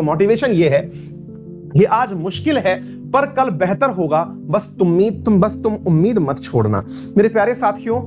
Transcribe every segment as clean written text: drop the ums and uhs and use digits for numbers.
Motivation ये है, ये आज मुश्किल है पर कल बेहतर होगा, बस तुम उम्मीद मत छोड़ना। मेरे प्यारे साथियों,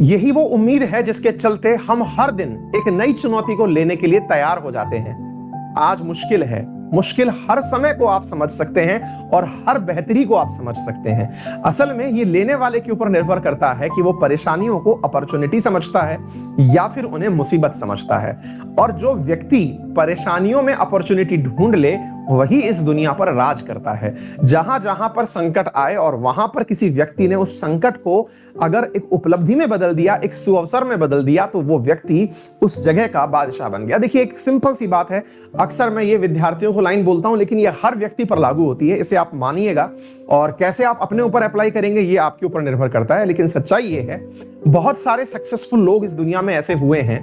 यही वो उम्मीद है जिसके चलते हम हर दिन एक नई चुनौती को लेने के लिए तैयार हो जाते हैं। आज मुश्किल है, मुश्किल हर समय को आप समझ सकते हैं और हर बेहतरी को आप समझ सकते हैं। असल में ये लेने वाले के ऊपर निर्भर करता है कि वो परेशानियों को अपॉर्चुनिटी समझता है या फिर उन्हें मुसीबत समझता है। और जो व्यक्ति परेशानियों में अपॉर्चुनिटी ढूंढ ले वही इस दुनिया पर राज करता है। जहां जहां पर संकट आए और वहां पर किसी व्यक्ति ने उस संकट को अगर एक उपलब्धि में बदल दिया, एक सुअवसर में बदल दिया, तो वो व्यक्ति उस जगह का बादशाह बन गया। देखिए, एक सिंपल सी बात है, अक्सर मैं ये विद्यार्थियों को लाइन बोलता हूं, लेकिन ये हर व्यक्ति पर लागू होती है, इसे आप मानिएगा। और कैसे आप अपने ऊपर अप्लाई करेंगे ये आपके ऊपर निर्भर करता है, लेकिन सच्चाई ये है, बहुत सारे सक्सेसफुल लोग इस दुनिया में ऐसे हुए हैं।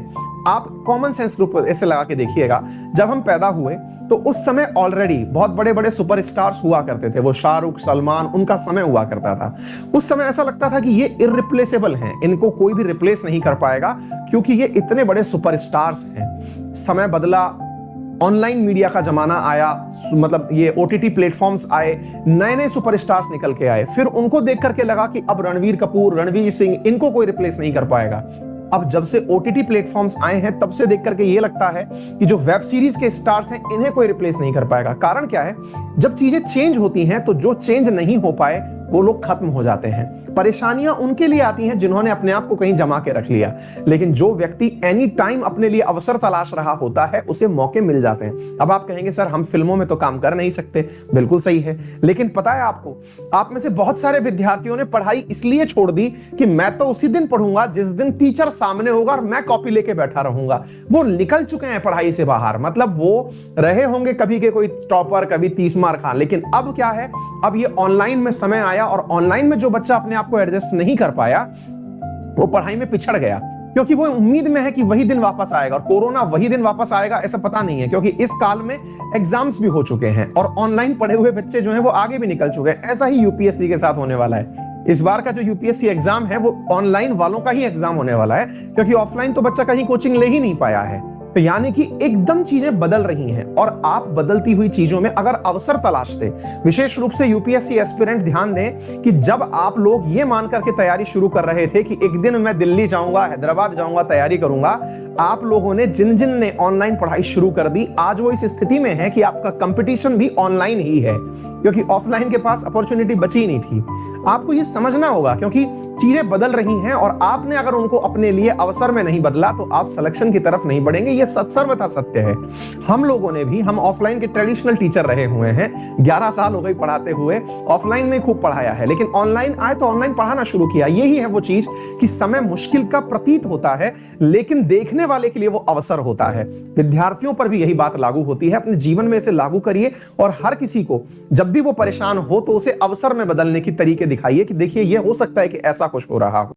आप कॉमन सेंस रूप ऐसे लगा के देखिएगा, जब हम पैदा हुए तो उस समय ऑलरेडी बहुत बड़े बड़े सुपरस्टार्स हुआ करते थे। वो शाहरुख, सलमान, उनका समय हुआ करता था। उस समय ऐसा लगता था कि ये इररिप्लेसेबल हैं, इनको कोई भी रिप्लेस नहीं कर पाएगा क्योंकि ये इतने बड़े सुपरस्टार्स हैं। समय बदला, ऑनलाइन मीडिया का जमाना आया, मतलब ये ओटीटी प्लेटफॉर्म्स आए, नए नए सुपरस्टार्स निकल के आए। फिर उनको देख करके लगा कि अब रणवीर कपूर, रणवीर सिंह, इनको कोई रिप्लेस नहीं कर पाएगा। अब जब से ओटीटी प्लेटफॉर्म्स आए हैं तब से देख करके ये लगता है कि जो वेब सीरीज के स्टार्स हैं इन्हें कोई रिप्लेस नहीं कर पाएगा। कारण क्या है? जब चीजें चेंज होती हैं तो जो चेंज नहीं हो पाए वो लोग खत्म हो जाते हैं। परेशानियां उनके लिए आती हैं जिन्होंने अपने आप को कहीं जमा के रख लिया, लेकिन जो व्यक्ति एनी टाइम अपने लिए अवसर तलाश रहा होता है उसे मौके मिल जाते हैं। अब आप कहेंगे सर हम फिल्मों में तो काम कर नहीं सकते, बिल्कुल सही है, लेकिन पता है आपको, आप में से बहुत सारे विद्यार्थियों ने पढ़ाई इसलिए छोड़ दी कि मैं तो उसी दिन पढ़ूंगा जिस दिन टीचर सामने होगा और मैं कॉपी लेके बैठा रहूंगा। वो निकल चुके हैं पढ़ाई से बाहर, मतलब वो रहे होंगे कभी के कोई टॉपर, कभी 30 मार्क खान। लेकिन अब क्या है, अब ये ऑनलाइन में समय आया और ऑनलाइन में जो बच्चा अपने आप को एडजस्ट नहीं कर पाया वो पढ़ाई में पिछड़ गया, क्योंकि वो उम्मीद में है कि वही दिन वापस आएगा। और कोरोना वही दिन वापस आएगा ऐसा पता नहीं है, क्योंकि इस काल में एग्जाम्स भी हो चुके हैं और ऑनलाइन पढ़े हुए बच्चे जो हैं वो आगे भी निकल चुके हैं। ऐसा ही यूपीएससी के साथ होने वाला है। इस बार का जो यूपीएससी एग्जाम है वो ऑनलाइन वालों का ही एग्जाम होने वाला है, क्योंकि ऑफलाइन तो बच्चा कहीं कोचिंग ले ही नहीं पाया है। तो यानी कि एकदम चीजें बदल रही हैं और आप बदलती हुई चीजों में अगर अवसर तलाशते, विशेष रूप से यूपीएससी एस्पिरेंट ध्यान दें कि जब आप लोग ये मान करके तैयारी शुरू कर रहे थे कि एक दिन मैं दिल्ली जाऊंगा, हैदराबाद जाऊंगा, तैयारी करूंगा, आप लोगों ने जिन जिन ने ऑनलाइन पढ़ाई शुरू कर दी, आज वो इस स्थिति में है कि आपका कंपटीशन भी ऑनलाइन ही है, क्योंकि ऑफलाइन के पास अपॉर्चुनिटी बची नहीं थी। आपको ये समझना होगा, क्योंकि चीजें बदल रही हैं और आपने अगर उनको अपने लिए अवसर में नहीं बदला तो आप सिलेक्शन की तरफ नहीं बढ़ेंगे। ये सर्वथा सत्य है। हम लोगों ने भी, हम ऑफलाइन के ट्रेडिशनल टीचर रहे हुए हैं, 11 साल हो गए पढ़ाते हुए, ऑफलाइन में खूब पढ़ाया है, लेकिन ऑनलाइन आए तो ऑनलाइन पढ़ाना शुरू किया। यही है वो चीज कि समय मुश्किल का प्रतीत होता है, लेकिन देखने वाले के लिए वो अवसर होता है। विद्यार्थियों पर भी यही बात लागू होती है। अपने जीवन में इसे लागू करिए और हर किसी को जब भी वो परेशान हो तो उसे अवसर में बदलने की तरीके दिखाइए कि देखिए ये हो सकता है कि ऐसा कुछ हो रहा हो।